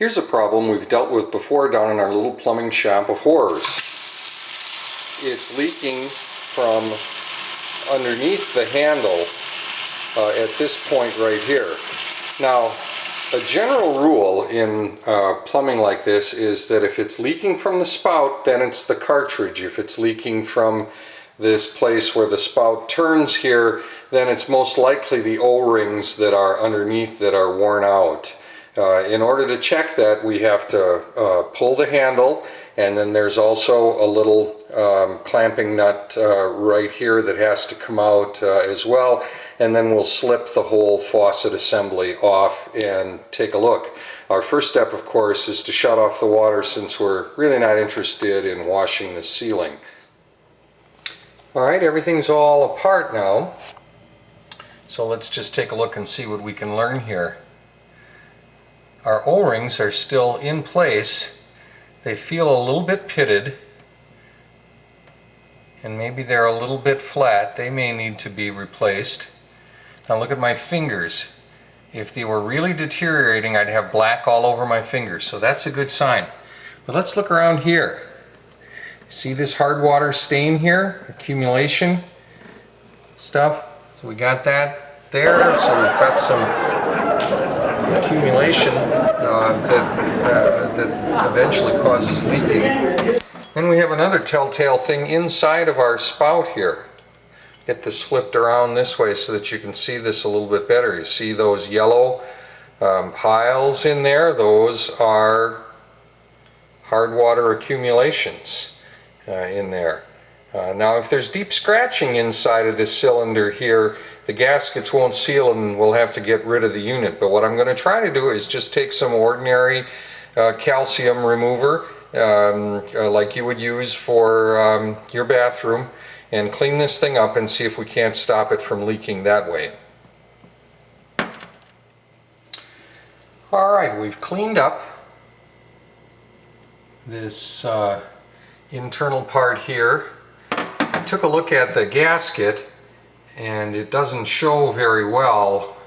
Here's a problem we've dealt with before down in our little plumbing shop of horrors. It's leaking from underneath the handle at this point right here. Now, a general rule in plumbing like this is that if it's leaking from the spout, then it's the cartridge. If it's leaking from this place where the spout turns here, then it's most likely the O-rings that are underneath that are worn out. In order to check that, we have to pull the handle, and then there's also a little clamping nut right here that has to come out as well, and then we'll slip the whole faucet assembly off and take a look. Our first step, of course, is to shut off the water since we're really not interested in washing the ceiling. Alright, everything's all apart now, so let's just take a look and see what we can learn here. Our O-rings are still in place. They feel a little bit pitted, and maybe they're a little bit flat. They may need to be replaced. Now look at my fingers. If they were really deteriorating, I'd have black all over my fingers, so that's a good sign. But let's look around here. See this hard water stain here? Accumulation stuff. So we got that there, so we've got some accumulation that eventually causes leaking. Then we have another telltale thing inside of our spout here. Get this flipped around this way so that you can see this a little bit better. You see those yellow piles in there? Those are hard water accumulations in there. Now if there's deep scratching inside of this cylinder here, the gaskets won't seal and we'll have to get rid of the unit. But what I'm going to try to do is just take some ordinary calcium remover like you would use for your bathroom and clean this thing up and see if we can't stop it from leaking that way. Alright, we've cleaned up this internal part here. I took a look at the gasket and it doesn't show very well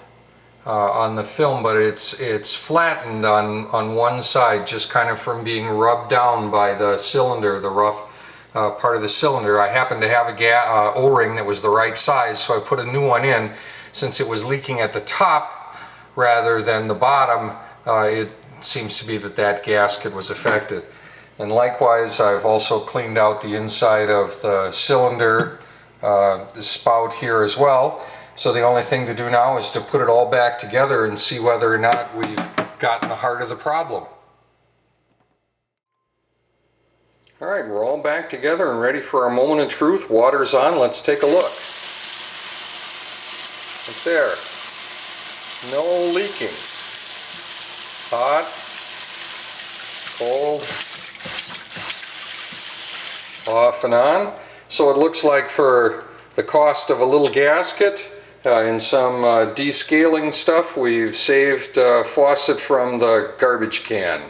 on the film, but it's flattened on one side just kind of from being rubbed down by the cylinder, the rough part of the cylinder. I happened to have a O-ring that was the right size, so I put a new one in. Since it was leaking at the top rather than the bottom, it seems to be that gasket was affected. And likewise, I've also cleaned out the inside of the cylinder, the spout here as well. So the only thing to do now is to put it all back together and see whether or not we've gotten the heart of the problem. Alright, we're all back together and ready for our moment of truth. Water's on, let's take a look. Right there. No leaking. Hot, cold, off and on. So it looks like for the cost of a little gasket and some descaling stuff, we've saved faucet from the garbage can.